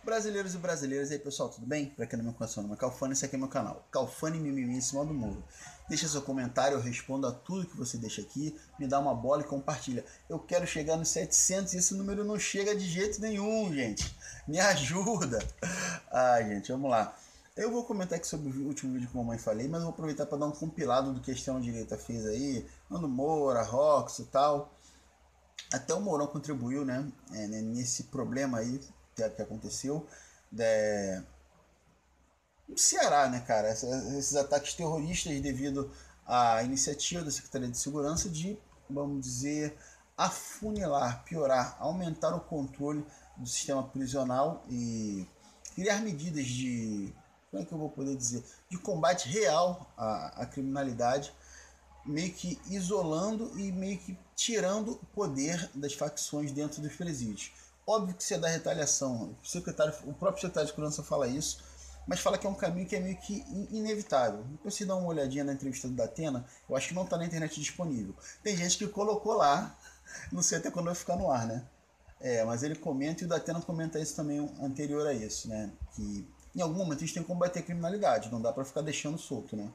Brasileiros e brasileiras, e aí pessoal, tudo bem? Pra quem não me conhece, meu nome é Calfani, esse aqui é meu canal, Calfani Mimimi em cima do muro. Deixa seu comentário, eu respondo a tudo que você deixa aqui, me dá uma bola e compartilha. Eu quero chegar nos 700 e esse número não chega de jeito nenhum, gente. Me ajuda! Ai, gente, vamos lá. Eu vou comentar aqui sobre o último vídeo que a mamãe falei, mas eu vou aproveitar para dar um compilado do que a extrema-direita fez aí, Nando Moura, Rox e tal. Até o Mourão contribuiu, né, nesse problema aí que aconteceu no Ceará, né, cara, esses ataques terroristas devido à iniciativa da Secretaria de Segurança de, vamos dizer, afunilar, piorar, aumentar o controle do sistema prisional e criar medidas de, como é que eu vou poder dizer, de combate real à criminalidade, meio que isolando e meio que tirando o poder das facções dentro dos presídios. Óbvio que isso é da retaliação, o próprio secretário de segurança fala isso, mas fala que é um caminho que é meio que inevitável. Depois você dá uma olhadinha na entrevista do Datena, eu acho que não está na internet disponível. Tem gente que colocou lá, não sei até quando vai ficar no ar, né? Mas ele comenta e o Datena comenta isso também anterior a isso, né? Que em algum momento a gente tem que combater a criminalidade, não dá para ficar deixando solto, né?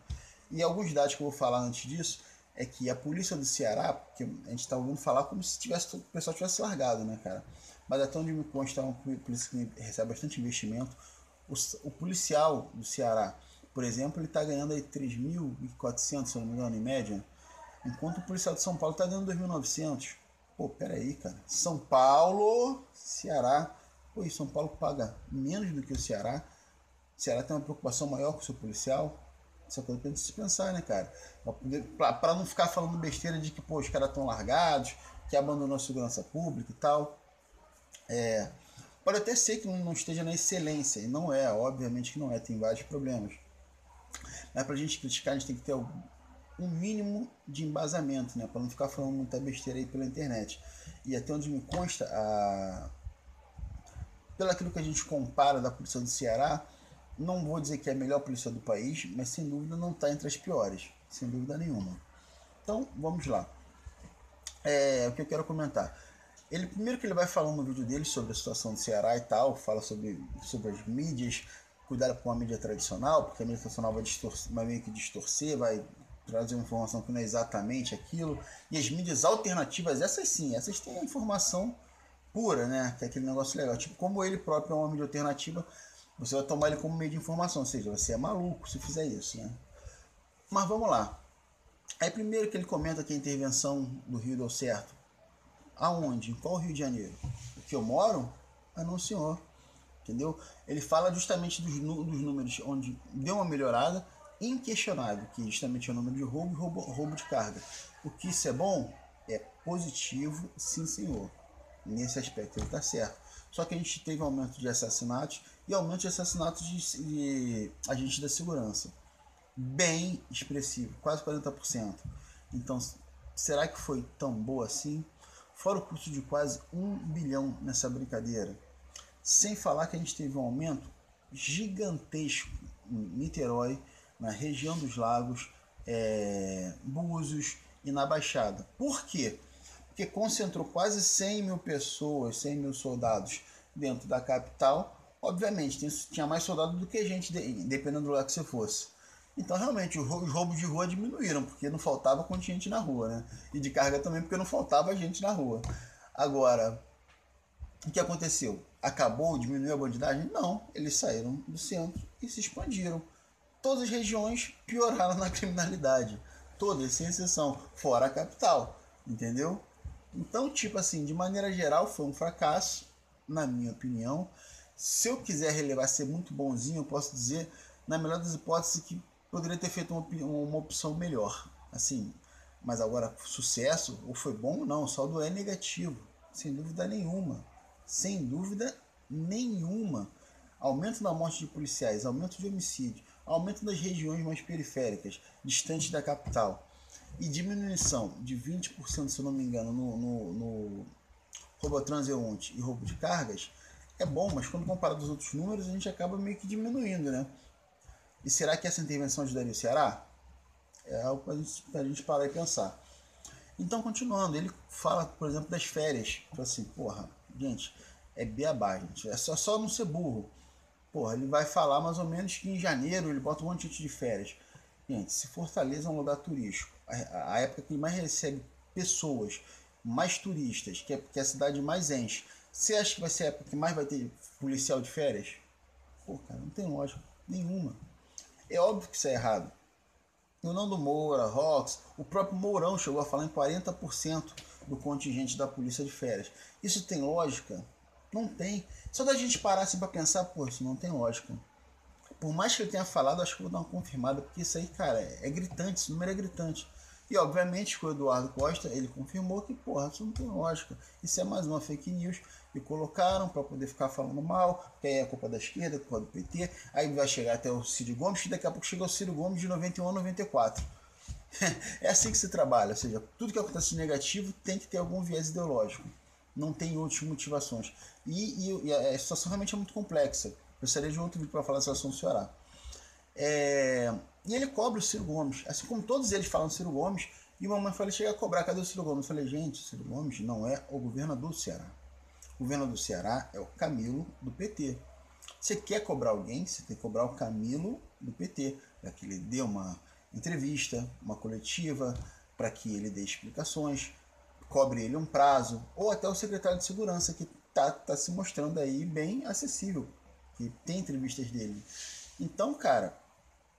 E alguns dados que eu vou falar antes disso é que a polícia do Ceará, porque a gente está ouvindo falar como se o pessoal tivesse largado, né, cara? Mas até onde me consta, é uma polícia que recebe bastante investimento. O policial do Ceará, por exemplo, ele está ganhando aí 3.400, se eu não me engano, em média, enquanto o policial de São Paulo está ganhando 2.900. Pô, pera aí, cara. São Paulo, Ceará. Pô, e São Paulo paga menos do que o Ceará. O Ceará tem uma preocupação maior com o seu policial. Isso é coisa pra gente se pensar, né, cara? Pra não ficar falando besteira de que, pô, os caras estão largados, que abandonou a segurança pública e tal. Pode até ser que não esteja na excelência, e não é, obviamente que não é, tem vários problemas. Mas pra gente criticar, a gente tem que ter um mínimo de embasamento, né? Pra não ficar falando muita besteira aí pela internet. E até onde me consta, pelo aquilo que a gente compara da polícia do Ceará, não vou dizer que é a melhor polícia do país, mas sem dúvida não está entre as piores, sem dúvida nenhuma. Então, vamos lá. O que eu quero comentar. Primeiro que ele vai falando no vídeo dele sobre a situação do Ceará e tal, fala sobre as mídias, cuidado com a mídia tradicional, porque a mídia tradicional vai meio que distorcer, vai trazer uma informação que não é exatamente aquilo. E as mídias alternativas, essas sim, essas têm a informação pura, né? Que é aquele negócio legal. Tipo, como ele próprio é uma mídia alternativa, você vai tomar ele como meio de informação, ou seja, você é maluco se fizer isso, né? Mas vamos lá. Aí primeiro que ele comenta que a intervenção do Rio deu certo. Aonde? Em qual Rio de Janeiro? O que eu moro? Ah, não, senhor. Entendeu? Ele fala justamente dos números onde deu uma melhorada inquestionável, que justamente é o número de roubo de carga. O que isso é bom? É positivo, sim, senhor. Nesse aspecto ele está certo. Só que a gente teve aumento de assassinatos e aumento de assassinatos de agentes da segurança. Bem expressivo, quase 40%. Então, será que foi tão boa assim? Fora o custo de quase 1 bilhão nessa brincadeira. Sem falar que a gente teve um aumento gigantesco em Niterói, na região dos lagos, Búzios e na Baixada. Por quê? Porque concentrou quase 100 mil pessoas, 100 mil soldados dentro da capital. Obviamente, tinha mais soldado do que gente, dependendo do lugar que você fosse. Então, realmente, os roubos de rua diminuíram, porque não faltava contingente na rua, né? E de carga também, porque não faltava gente na rua. Agora, o que aconteceu? Acabou, diminuiu a bandidagem? Não, eles saíram do centro e se expandiram. Todas as regiões pioraram na criminalidade. Todas, sem exceção, fora a capital, entendeu? Então, tipo assim, de maneira geral, foi um fracasso, na minha opinião. Se eu quiser relevar ser muito bonzinho, eu posso dizer, na melhor das hipóteses, que poderia ter feito uma opção melhor. Assim, mas agora, sucesso, ou foi bom ou não, o saldo é negativo, sem dúvida nenhuma. Sem dúvida nenhuma. Aumento da morte de policiais, aumento de homicídio, aumento das regiões mais periféricas, distantes da capital, e diminuição de 20%, se eu não me engano, no roubo transeunte e roubo de cargas, é bom, mas quando comparado aos outros números, a gente acaba meio que diminuindo, né? E será que essa intervenção ajudaria o Ceará? É algo para a gente parar e pensar. Então, continuando, ele fala, por exemplo, das férias. Fala assim, porra, gente, é beabá, gente. É só não ser burro. Porra, ele vai falar mais ou menos que em janeiro ele bota um monte de gente de férias. Gente, se Fortaleza é um lugar turístico, a época que ele mais recebe pessoas, mais turistas, que é a cidade mais enche, você acha que vai ser a época que mais vai ter policial de férias? Pô, cara, não tem lógica nenhuma. É óbvio que isso é errado. O Nando Moura, Rox, o próprio Mourão chegou a falar em 40% do contingente da polícia de férias. Isso tem lógica? Não tem. Só da gente parar assim pra pensar, pô, isso não tem lógica. Por mais que ele tenha falado, acho que vou dar uma confirmada, porque isso aí, cara, é gritante, esse número é gritante. E obviamente com o Eduardo Costa, ele confirmou que, porra, isso não tem lógica. Isso é mais uma fake news. E colocaram para poder ficar falando mal, que aí é culpa da esquerda, culpa do PT. Aí vai chegar até o Ciro Gomes, que daqui a pouco chega o Ciro Gomes de 91 a 94. É assim que se trabalha, ou seja, tudo que acontece de negativo tem que ter algum viés ideológico. Não tem outras motivações. E a situação realmente é muito complexa. Gostaria de outro vídeo para falar da situação do Ceará. E ele cobra o Ciro Gomes, assim como todos eles falam do Ciro Gomes. E uma mãe falou: chega a cobrar, cadê o Ciro Gomes? Eu falei: gente, o Ciro Gomes não é o governador do Ceará. O governador do Ceará é o Camilo do PT. Você quer cobrar alguém, você tem que cobrar o Camilo do PT, para que ele dê uma entrevista, uma coletiva, para que ele dê explicações, cobre ele um prazo, ou até o secretário de segurança, que tá se mostrando aí bem acessível, que tem entrevistas dele. Então, cara,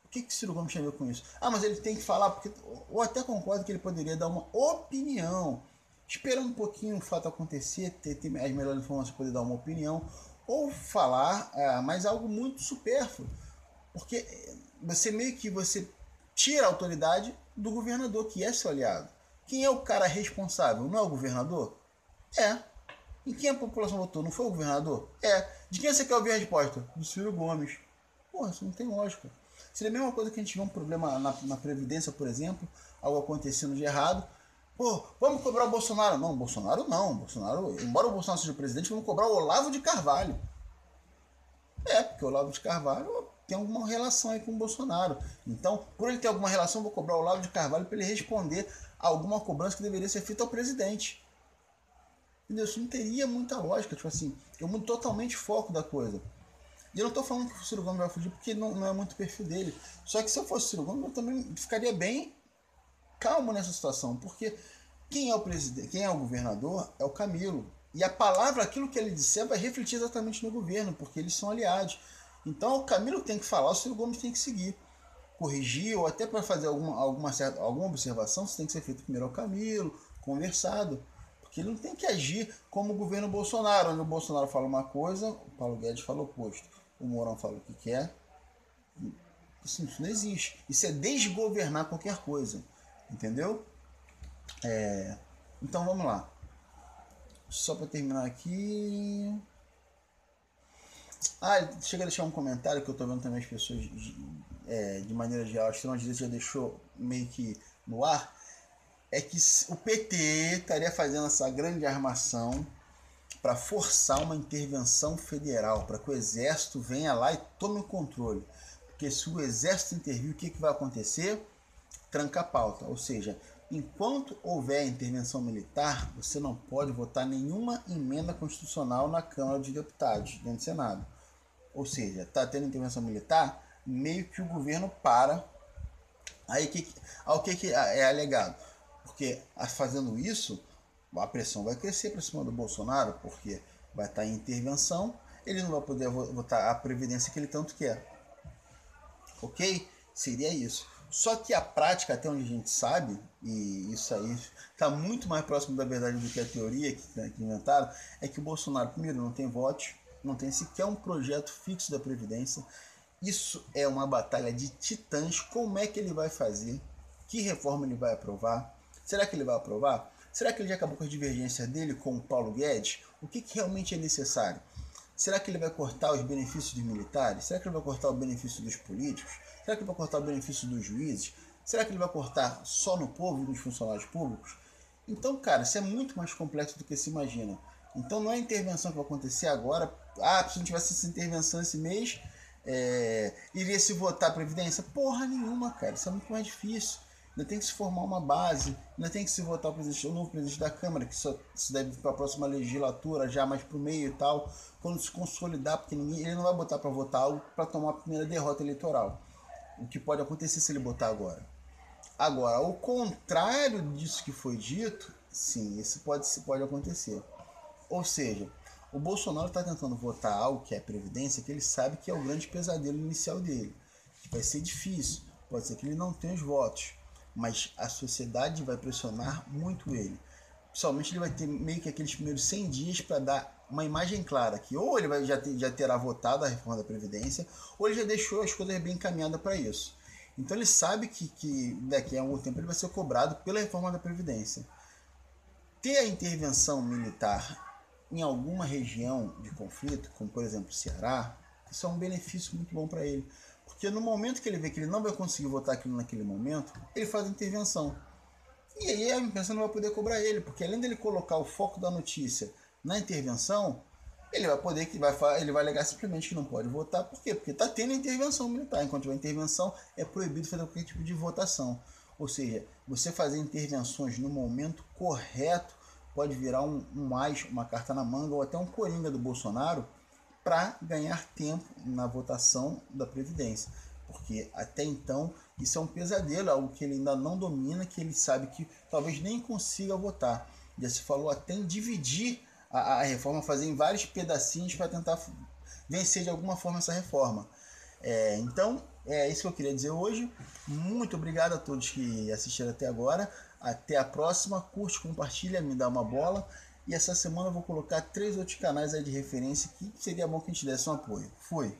o que o Ciro Gomes tem a ver com isso? Ah, mas ele tem que falar, porque ou até concordo que ele poderia dar uma opinião, esperando um pouquinho o fato acontecer, ter as melhores informações para poder dar uma opinião, ou falar, mas algo muito supérfluo, porque você meio que você tira a autoridade do governador, que é seu aliado. Quem é o cara responsável? Não é o governador? É. Em quem a população votou? Não foi o governador? É. De quem você quer ouvir a resposta? Do Ciro Gomes. Porra, isso não tem lógica. Seria a mesma coisa que a gente vê um problema na Previdência, por exemplo, algo acontecendo de errado. Pô, vamos cobrar o Bolsonaro. Não, Bolsonaro não. Bolsonaro, embora o Bolsonaro seja o presidente, vamos cobrar o Olavo de Carvalho. Porque o Olavo de Carvalho tem alguma relação aí com o Bolsonaro. Então, por ele ter alguma relação, vou cobrar o Olavo de Carvalho para ele responder a alguma cobrança que deveria ser feita ao presidente. Entendeu? Isso não teria muita lógica. Tipo assim, eu mudo totalmente o foco da coisa. E eu não estou falando que o Ciro Gomes vai fugir porque não é muito o perfil dele. Só que se eu fosse o Ciro Gomes, eu também ficaria bem calmo nessa situação. Porque quem é o presidente, quem é o governador é o Camilo. E a palavra, aquilo que ele disser, vai refletir exatamente no governo, porque eles são aliados. Então o Camilo tem que falar, o Ciro Gomes tem que seguir. Corrigir, ou até para fazer alguma observação, isso tem que ser feito primeiro ao Camilo, conversado. Porque ele não tem que agir como o governo Bolsonaro, onde o Bolsonaro fala uma coisa, o Paulo Guedes fala o oposto. O Mourão fala o que quer. Isso não existe. Isso é desgovernar qualquer coisa. Entendeu? Então vamos lá. Só para terminar aqui. Chega a deixar um comentário que eu estou vendo também as pessoas de maneira geral. Acho que às vezes já deixou meio que no ar. É que o PT estaria fazendo essa grande armação para forçar uma intervenção federal, para que o exército venha lá e tome o controle. Porque se o exército intervir, o que vai acontecer? Tranca a pauta. Ou seja, enquanto houver intervenção militar, você não pode votar nenhuma emenda constitucional na Câmara dos Deputados, dentro do Senado. Ou seja, está tendo intervenção militar, meio que o governo para. Aí o que é alegado? Porque fazendo isso, a pressão vai crescer para cima do Bolsonaro, porque vai estar em intervenção, ele não vai poder votar a previdência que ele tanto quer. Ok? Seria isso. Só que a prática, até onde a gente sabe, e isso aí está muito mais próximo da verdade do que a teoria que inventaram, é que o Bolsonaro, primeiro, não tem votos, não tem sequer um projeto fixo da Previdência. Isso é uma batalha de titãs. Como é que ele vai fazer? Que reforma ele vai aprovar? Será que ele vai aprovar? Será que ele já acabou com as divergências dele com o Paulo Guedes? O que realmente é necessário? Será que ele vai cortar os benefícios dos militares? Será que ele vai cortar o benefício dos políticos? Será que ele vai cortar o benefício dos juízes? Será que ele vai cortar só no povo e nos funcionários públicos? Então, cara, isso é muito mais complexo do que se imagina. Então não é a intervenção que vai acontecer agora. Se não tivesse essa intervenção esse mês, iria se votar a Previdência? Porra nenhuma, cara. Isso é muito mais difícil. ainda tem que se formar uma base, ainda tem que se votar o novo presidente da Câmara, que só se deve para a próxima legislatura, já mais para o meio e tal, quando se consolidar, porque ele não vai botar para votar algo para tomar a primeira derrota eleitoral. O que pode acontecer se ele botar agora. Agora, o contrário disso que foi dito, sim, isso pode acontecer. Ou seja, o Bolsonaro está tentando votar algo que é a Previdência, que ele sabe que é o grande pesadelo inicial dele. Que vai ser difícil, pode ser que ele não tenha os votos, mas a sociedade vai pressionar muito ele. Principalmente ele vai ter meio que aqueles primeiros 100 dias para dar uma imagem clara, que ou ele já terá votado a reforma da Previdência, ou ele já deixou as coisas bem encaminhadas para isso. Então ele sabe que daqui a algum tempo ele vai ser cobrado pela reforma da Previdência. Ter a intervenção militar em alguma região de conflito, como por exemplo o Ceará, isso é um benefício muito bom para ele. Porque no momento que ele vê que ele não vai conseguir votar aquilo naquele momento, ele faz a intervenção. E aí a imprensa não vai poder cobrar ele, porque além dele colocar o foco da notícia na intervenção, ele vai alegar simplesmente que não pode votar. Por quê? Porque está tendo intervenção militar. Enquanto tiver intervenção, é proibido fazer qualquer tipo de votação. Ou seja, você fazer intervenções no momento correto pode virar uma carta na manga ou até um coringa do Bolsonaro para ganhar tempo na votação da Previdência. Porque até então isso é um pesadelo, algo que ele ainda não domina, que ele sabe que talvez nem consiga votar. Já se falou até em dividir a reforma, fazer em vários pedacinhos para tentar vencer de alguma forma essa reforma. Então, é isso que eu queria dizer hoje. Muito obrigado a todos que assistiram até agora. Até a próxima. Curte, compartilha, me dá uma bola. E essa semana eu vou colocar 3 outros canais aí de referência que seria bom que a gente desse um apoio. Fui!